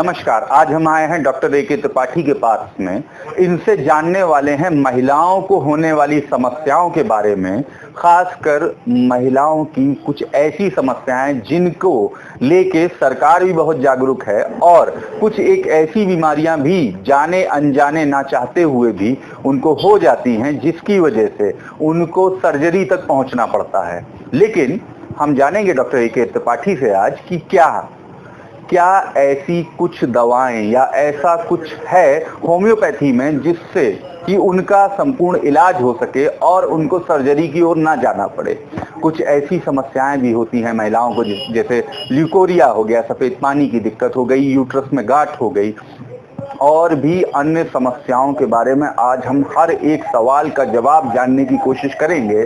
नमस्कार। आज हम आए हैं डॉक्टर ए.के. त्रिपाठी के पास में। इनसे जानने वाले हैं महिलाओं को होने वाली समस्याओं के बारे में, खासकर महिलाओं की कुछ ऐसी समस्याएं जिनको लेके सरकार भी बहुत जागरूक है और कुछ एक ऐसी बीमारियां भी जाने अनजाने ना चाहते हुए भी उनको हो जाती हैं, जिसकी वजह से उनको सर्जरी तक पहुंचना पड़ता है। लेकिन हम जानेंगे डॉक्टर ए.के. त्रिपाठी से आज कि क्या ऐसी कुछ दवाएं या ऐसा कुछ है होम्योपैथी में जिससे कि उनका संपूर्ण इलाज हो सके और उनको सर्जरी की ओर ना जाना पड़े। कुछ ऐसी समस्याएं भी होती हैं महिलाओं को, जैसे ल्यूकोरिया हो गया, सफेद पानी की दिक्कत हो गई, यूट्रस में गांठ हो गई और भी अन्य समस्याओं के बारे में आज हम हर एक सवाल का जवाब जानने की कोशिश करेंगे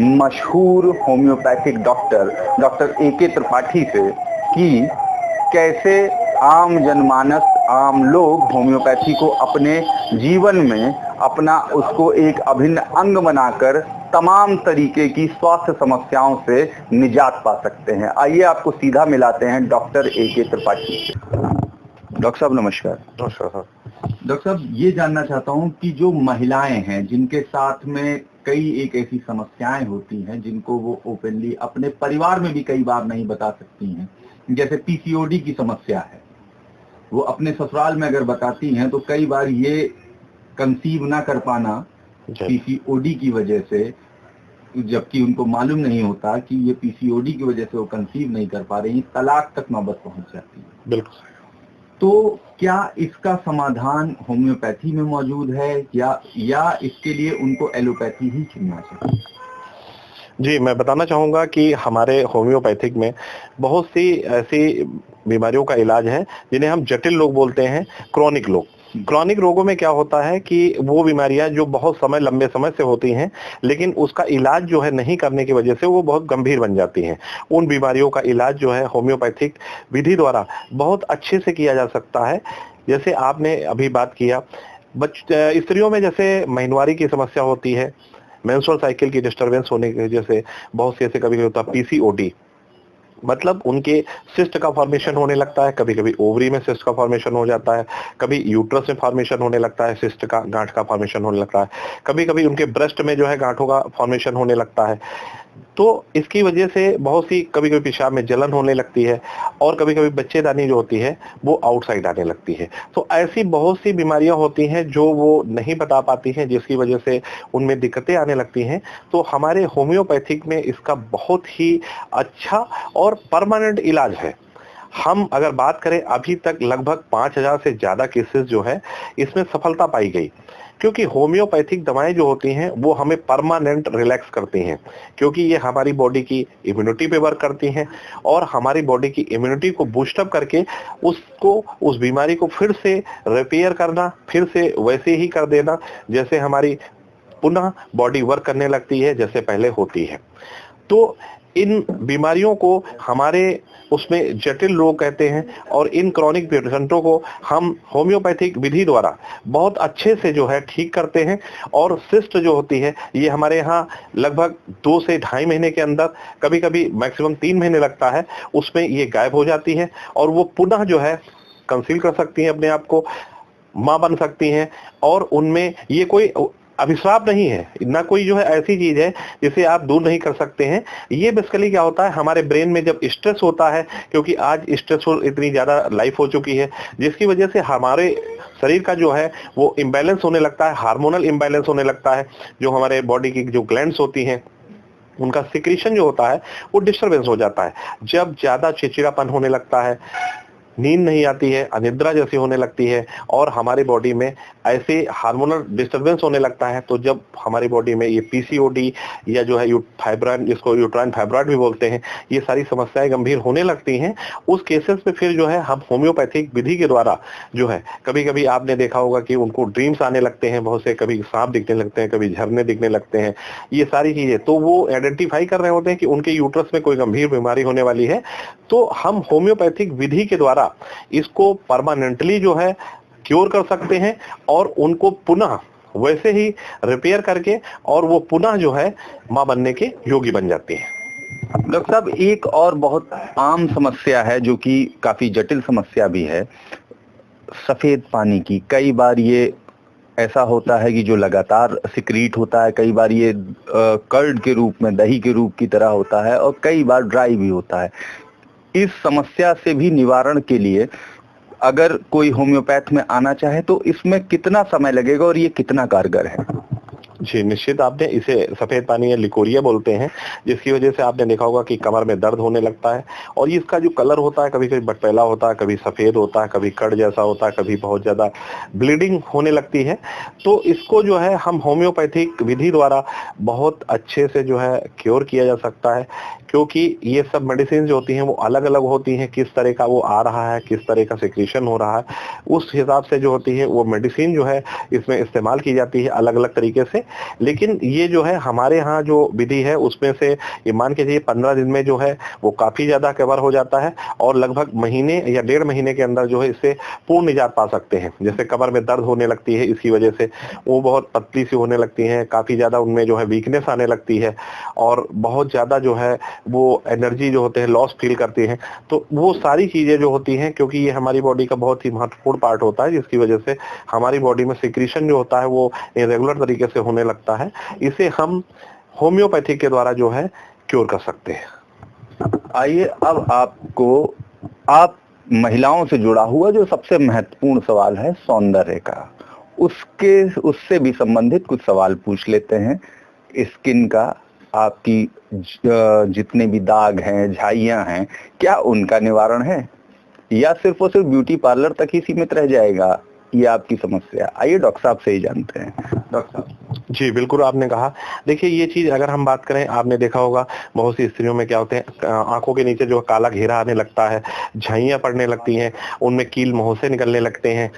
मशहूर होम्योपैथिक डॉक्टर ए.के. त्रिपाठी से कि कैसे आम जनमानस, आम लोग होम्योपैथी को अपने जीवन में अपना उसको एक अभिन्न अंग बनाकर तमाम तरीके की स्वास्थ्य समस्याओं से निजात पा सकते हैं। आइए आपको सीधा मिलाते हैं डॉक्टर ए.के. त्रिपाठी से। डॉक्टर साहब नमस्कार। नमस्कार सर। डॉक्टर साहब, ये जानना चाहता हूँ कि जो महिलाएं हैं जिनके साथ में कई एक ऐसी समस्याएं होती हैं जिनको वो ओपनली अपने परिवार में भी कई बार नहीं बता सकती हैं, जैसे पीसीओडी की समस्या है, वो अपने ससुराल में अगर बताती हैं तो कई बार ये कंसीव ना कर पाना पीसीओडी की वजह से, जबकि उनको मालूम नहीं होता कि ये पीसीओडी की वजह से वो कंसीव नहीं कर पा रही, तलाक तक नौबत पहुंच जाती है। बिल्कुल। तो क्या इसका समाधान होम्योपैथी में मौजूद है या इसके लिए उनको एलोपैथी ही चुनना चाहिए? जी, मैं बताना चाहूँगा कि हमारे होम्योपैथिक में बहुत सी ऐसी बीमारियों का इलाज है जिन्हें हम जटिल लोग बोलते हैं, क्रॉनिक लोग। क्रॉनिक रोगों में क्या होता है कि वो बीमारियां जो बहुत लंबे समय से होती हैं, लेकिन उसका इलाज जो है नहीं करने की वजह से वो बहुत गंभीर बन जाती हैं। उन बीमारियों का इलाज जो है होम्योपैथिक विधि द्वारा बहुत अच्छे से किया जा सकता है। जैसे आपने अभी बात किया, स्त्रियों में जैसे महीनवारी की समस्या होती है, मेंस्ट्रुअल साइकिल की डिस्टरबेंस होने की वजह से बहुत से ऐसे कभी होता है पीसीओडी, मतलब उनके सिस्ट का फॉर्मेशन होने लगता है, कभी कभी ओवरी में सिस्ट का फॉर्मेशन हो जाता है, कभी यूट्रस में फॉर्मेशन होने लगता है, सिस्ट का गांठ का फॉर्मेशन होने लगता है, कभी कभी उनके ब्रेस्ट में जो है गांठों का फॉर्मेशन होने लगता है। तो इसकी वजह से बहुत सी कभी कभी पेशाब में जलन होने लगती है और कभी कभी बच्चेदानी जो होती है वो आउटसाइड आने लगती है। तो ऐसी बहुत सी बीमारियां होती हैं जो वो नहीं बता पाती हैं, जिसकी वजह से उनमें दिक्कतें आने लगती हैं। तो हमारे होम्योपैथिक में इसका बहुत ही अच्छा और परमानेंट इलाज है। हम अगर बात करें, अभी तक लगभग 5000 से ज्यादा केसेस जो है इसमें सफलता पाई गई, क्योंकि होम्योपैथिक दवाएं जो होती हैं वो हमें परमानेंट रिलैक्स करती हैं, क्योंकि ये हमारी बॉडी की इम्यूनिटी पे वर्क करती हैं और हमारी बॉडी की इम्यूनिटी को बूस्ट अप करके उस बीमारी को फिर से रिपेयर करना, फिर से वैसे ही कर देना जैसे हमारी पुनः बॉडी वर्क करने लगती है जैसे पहले होती है। तो इन बीमारियों को हमारे उसमें जटिल रोग कहते हैं और इन क्रॉनिक पेशेंटों को हम होम्योपैथिक विधि द्वारा बहुत अच्छे से जो है ठीक करते हैं। और सिस्ट जो होती है ये हमारे यहाँ लगभग 2 से ढाई महीने के अंदर, कभी कभी मैक्सिमम 3 महीने लगता है, उसमें ये गायब हो जाती है और वो पुनः जो है कंसील कर सकती हैं, अपने आप को मां बन सकती हैं। और उनमें ये कोई अभिश्राप नहीं है, ना कोई जो है ऐसी चीज है जिसे आप दूर नहीं कर सकते हैं। ये बेसिकली क्या होता है, हमारे ब्रेन में जब स्ट्रेस होता है, क्योंकि आज स्ट्रेसफुल इतनी ज्यादा लाइफ हो चुकी है, जिसकी वजह से हमारे शरीर का जो है वो इम्बैलेंस होने लगता है, हार्मोनल इम्बैलेंस होने लगता है। जो हमारे बॉडी की जो ग्लैंड्स होती हैं उनका सिक्रीशन जो होता है वो डिस्टर्बेंस हो जाता है। जब ज्यादा चिड़चिड़ापन होने लगता है, नींद नहीं आती है, अनिद्रा जैसी होने लगती है और हमारी बॉडी में ऐसे हार्मोनल डिस्टरबेंस होने लगता है, तो जब हमारी बॉडी में ये पीसीओडी या जो है फाइब्राइन, जिसको यूट्राइन फाइब्रॉइड भी बोलते हैं, ये सारी समस्याएं गंभीर होने लगती हैं, उस केसेस में फिर जो है हम होम्योपैथिक विधि के द्वारा जो है, कभी कभी आपने देखा होगा कि उनको ड्रीम्स आने लगते हैं, बहुत से कभी सांप दिखने लगते हैं, कभी झरने दिखने लगते हैं, ये सारी चीजें, तो वो आइडेंटिफाई कर रहे होते हैं कि उनके यूट्रस में कोई गंभीर बीमारी होने वाली है। तो हम होम्योपैथिक विधि के द्वारा इसको परमानेंटली जो है क्योर कर सकते हैं और उनको पुनः वैसे ही रिपेयर करके और वो पुनः जो है मां बनने के योगी बन जाती है। डॉक्टर साहब, एक और बहुत आम समस्या है जो कि काफी जटिल समस्या भी है, सफेद पानी की, कई बार ये ऐसा होता है कि जो लगातार सिक्रीट होता है, कई बार ये कर्ड के रूप में, दही के रूप की तरह होता है, और कई बार ड्राई भी होता है। इस समस्या से भी निवारण के लिए अगर कोई होम्योपैथ में आना चाहे तो इसमें कितना समय लगेगा और ये कितना कारगर है? जी, निश्चित। आपने इसे सफेद पानी या लिकोरिया बोलते हैं, जिसकी वजह से आपने देखा होगा कि कमर में दर्द होने लगता है, और ये इसका जो कलर होता है, कभी कभी बटपैला होता है, कभी सफेद होता है, कभी कड़ जैसा होता है, कभी बहुत ज्यादा ब्लीडिंग होने लगती है। तो इसको जो है हम होम्योपैथिक विधि द्वारा बहुत अच्छे से जो है क्योर किया जा सकता है, क्योंकि ये सब मेडिसिन जो होती हैं वो अलग अलग होती हैं, किस तरह का वो आ रहा है, किस तरह का सिक्रीशन हो रहा है, उस हिसाब से जो होती है वो मेडिसिन जो है इसमें इस्तेमाल की जाती है अलग अलग तरीके से। लेकिन ये जो है हमारे यहाँ जो विधि है उसमें से ये मान के चलिए 15 दिन में जो है वो काफी ज्यादा कवर हो जाता है, और लगभग महीने या 1.5 महीने के अंदर जो है इससे पूर्ण निजात पा सकते हैं। जैसे कमर में दर्द होने लगती है, इसकी वजह से वो बहुत पतली सी होने लगती है, काफी ज्यादा उनमें जो है वीकनेस आने लगती है, और बहुत ज्यादा जो है वो एनर्जी जो होते हैं लॉस फील करती हैं। तो वो सारी चीजें जो होती हैं, क्योंकि ये हमारी बॉडी का बहुत ही महत्वपूर्ण पार्ट होता है, जिसकी वजह से हमारी बॉडी में सिक्रीशन जो होता है वो इरेगुलर तरीके से होने लगता है, इसे हम होम्योपैथी के द्वारा जो है क्योर कर सकते हैं। आइए अब आप महिलाओं से जुड़ा हुआ जो सबसे महत्वपूर्ण सवाल है सौंदर्य का, उससे भी संबंधित कुछ सवाल पूछ लेते हैं। स्किन का, आपकी जितने भी दाग हैं, झाइयां हैं, क्या उनका निवारण है या सिर्फ और सिर्फ ब्यूटी पार्लर तक ही सीमित रह जाएगा ये आपकी समस्या? आइए डॉक्टर साहब से ही जानते हैं। डॉक्टर साहब। जी बिल्कुल, आपने कहा, देखिए ये चीज अगर हम बात करें, आपने देखा होगा बहुत सी स्त्रियों में क्या होते हैं, आंखों के नीचे जो काला घेरा आने लगता है, झाइयां पड़ने लगती हैं, उनमें कील मुंह निकलने लगते हैं,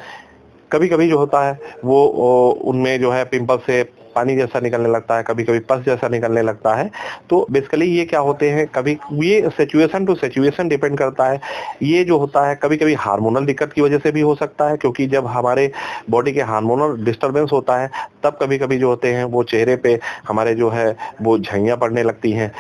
कभी कभी जो होता है वो उनमें जो है पिंपल से पानी जैसा निकलने लगता है, कभी कभी पस जैसा निकलने लगता है। तो बेसिकली ये क्या होते हैं, कभी ये सिचुएशन टू सिचुएशन डिपेंड करता है। ये जो होता है कभी कभी हार्मोनल दिक्कत की वजह से भी हो सकता है, क्योंकि जब हमारे बॉडी के हार्मोनल डिस्टरबेंस होता है तब कभी कभी जो होते हैं वो चेहरे पे हमारे जो है वो झाइयां पड़ने लगती हैं,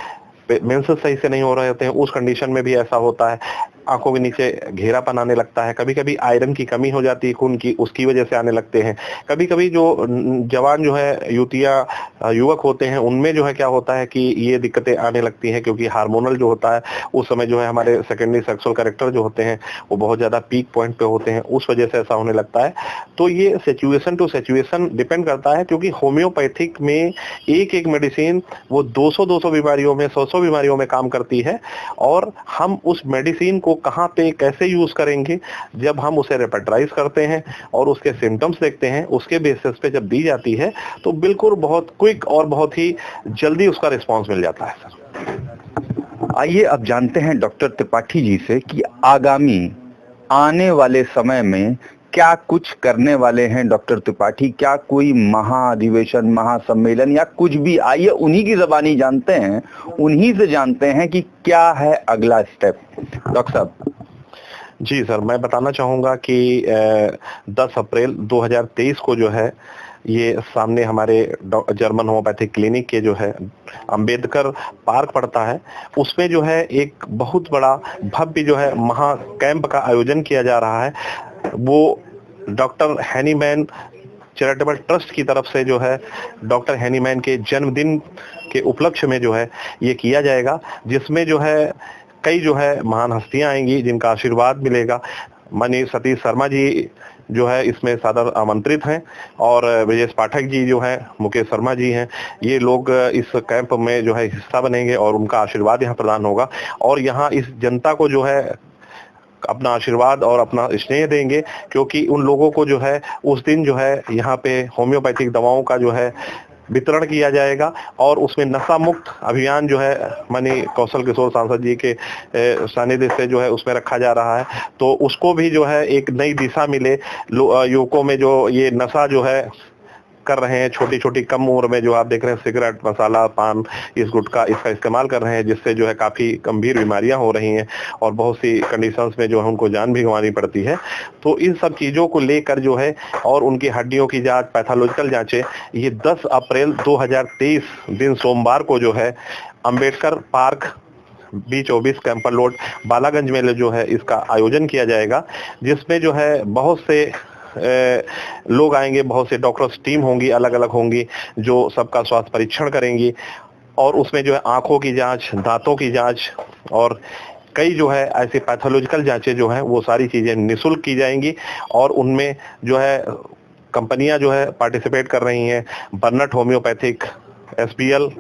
मेंसेस सही से नहीं हो रहे होते हैं, उस कंडीशन में भी ऐसा होता है। आंखों के नीचे घेरापन आने लगता है, कभी कभी आयरन की कमी हो जाती है खून की, उसकी वजह से आने लगते हैं। कभी कभी जो जवान जो है युवतियां युवक होते हैं उनमें जो है क्या होता है कि ये दिक्कतें आने लगती हैं, क्योंकि हार्मोनल जो होता है उस समय जो है हमारे सेकेंडरी सेक्सुअल कैरेक्टर जो होते हैं वो बहुत ज्यादा पीक पॉइंट पे होते हैं, उस वजह से ऐसा होने लगता है। तो ये सिचुएशन टू सिचुएशन डिपेंड करता है, क्योंकि होम्योपैथिक में एक एक मेडिसिन वो 200 बीमारियों में, 100 बीमारियों में काम करती है, और हम उस मेडिसिन को कहाँ पे कैसे यूज करेंगे, जब हम उसे रेपर्टराइज करते हैं और उसके सिम्टम्स देखते हैं, उसके बेसिस पे जब दी जाती है तो बिल्कुल बहुत क्विक और बहुत ही जल्दी उसका रिस्पॉन्स मिल जाता है सर। आइए अब जानते हैं डॉक्टर त्रिपाठी जी से कि आगामी आने वाले समय में क्या कुछ करने वाले हैं डॉक्टर त्रिपाठी? क्या कोई महाअधिवेशन, महासम्मेलन या कुछ भी? आइए उन्हीं की ज़बानी जानते हैं, उन्हीं से जानते हैं कि क्या है अगला स्टेप। डॉक्टर साहब। जी सर, मैं बताना चाहूंगा कि 10 अप्रैल 2023 को जो है ये सामने हमारे जर्मन होम्योपैथिक क्लिनिक के जो है अंबेडकर पार्क पड़ता है, उसमें जो है एक बहुत बड़ा भव्य जो है महा कैंप का आयोजन किया जा रहा है। वो डॉक्टर हैनीमैन चैरिटेबल ट्रस्ट की तरफ से जो है डॉक्टर हैनीमैन के जन्मदिन के उपलक्ष्य में जो है ये किया जाएगा, जिसमें जो है कई जो है महान हस्तियां आएंगी जिनका आशीर्वाद मिलेगा। माननीय सतीश शर्मा जी जो है इसमें सादर आमंत्रित हैं, और ब्रजेश पाठक जी जो है, मुकेश शर्मा जी हैं, ये लोग इस कैंप में जो है हिस्सा बनेंगे और उनका आशीर्वाद यहाँ प्रदान होगा, और यहाँ इस जनता को जो है अपना आशीर्वाद और अपना स्नेह देंगे, क्योंकि उन लोगों को जो है उस दिन जो है यहाँ पे होम्योपैथिक दवाओं का जो है वितरण किया जाएगा, और उसमें नशा मुक्त अभियान जो है माननीय कौशल किशोर सांसद जी के सानिध्य से जो है उसमें रखा जा रहा है। तो उसको भी जो है एक नई दिशा मिले, युवकों में जो ये नशा जो है कर रहे हैं, छोटी छोटी कम उम्र में जो आप देख रहे हैं सिगरेट, मसाला, पान, इस गुटखा इसका इस्तेमाल कर रहे हैं, जिससे जो है काफी गंभीर बीमारियां हो रही हैं और बहुत सी कंडीशंस में जो है उनको जान भी गंवानी पड़ती है। तो इन सब चीजों को लेकर जो है, और उनकी हड्डियों की जांच, पैथोलॉजिकल जांचें, ये 10 अप्रैल 2023 दिन सोमवार को जो है Ambedkar park B24 camper load Balaganj में जो है इसका आयोजन किया जाएगा, जिसमें जो है बहुत से लोग आएंगे, बहुत से डॉक्टर्स टीम होंगी, अलग अलग होंगी, जो सबका स्वास्थ्य परीक्षण करेंगी। और उसमें जो है आंखों की जांच, दांतों की जांच और कई जो है ऐसी पैथोलॉजिकल जांचें जो है वो सारी चीजें निःशुल्क की जाएंगी। और उनमें जो है कंपनियां जो है पार्टिसिपेट कर रही हैं, burnt homeopathic, SPL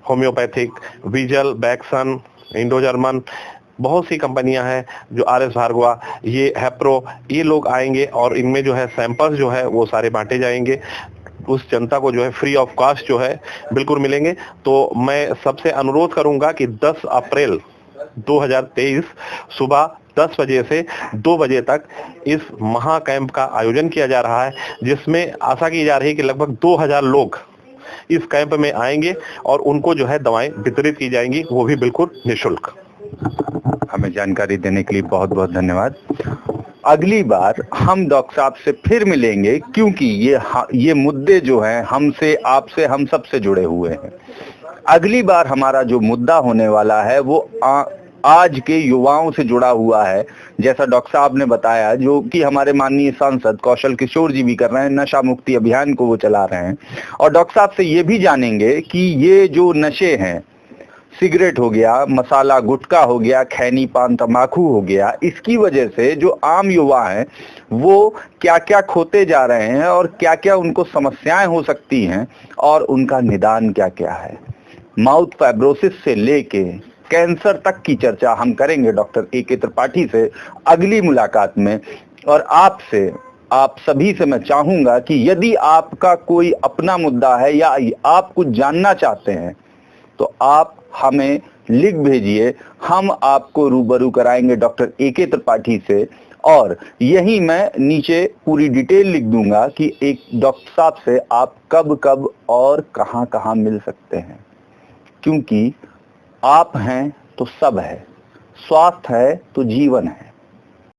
homeopathic, vigil, बैक्सन, Indo German, बहुत सी कंपनियां हैं, जो RS भार्गवा, ये हैप्रो, ये लोग आएंगे और इनमें जो है सैंपल्स जो है वो सारे बांटे जाएंगे। उस जनता को जो है फ्री ऑफ कॉस्ट जो है बिल्कुल मिलेंगे। तो मैं सबसे अनुरोध करूंगा कि 10 अप्रैल 2023 सुबह 10 बजे से 2 बजे तक इस महा कैंप का आयोजन किया जा रहा है, जिसमें आशा की जा रही है कि लगभग 2000 लोग इस कैंप में आएंगे और उनको जो है दवाएं वितरित की जाएंगी, वो भी बिल्कुल निःशुल्क। हमें जानकारी देने के लिए बहुत बहुत धन्यवाद। अगली बार हम डॉक्टर साहब से फिर मिलेंगे, क्योंकि ये मुद्दे जो हैं हमसे, आपसे, हम सब से जुड़े हुए हैं। अगली बार हमारा जो मुद्दा होने वाला है वो आज के युवाओं से जुड़ा हुआ है। जैसा डॉक्टर साहब ने बताया, जो कि हमारे माननीय सांसद कौशल किशोर जी भी कर रहे हैं, नशा मुक्ति अभियान को वो चला रहे हैं। और डॉक्टर साहब से ये भी जानेंगे कि ये जो नशे हैं, सिगरेट हो गया, मसाला गुटखा हो गया, खैनी पान तंबाकू हो गया, इसकी वजह से जो आम युवा हैं वो क्या क्या खोते जा रहे हैं और क्या क्या उनको समस्याएं हो सकती हैं और उनका निदान क्या क्या है। माउथ फाइब्रोसिस से लेके कैंसर तक की चर्चा हम करेंगे डॉक्टर AK त्रिपाठी से अगली मुलाकात में। और आपसे, आप सभी से मैं चाहूंगा कि यदि आपका कोई अपना मुद्दा है या आप कुछ जानना चाहते हैं तो आप हमें लिख भेजिए, हम आपको रूबरू कराएंगे डॉक्टर AK त्रिपाठी से। और यही मैं नीचे पूरी डिटेल लिख दूंगा कि एक डॉक्टर साहब से आप कब कब और कहां कहां मिल सकते हैं, क्योंकि आप हैं तो सब है, स्वास्थ्य है तो जीवन है।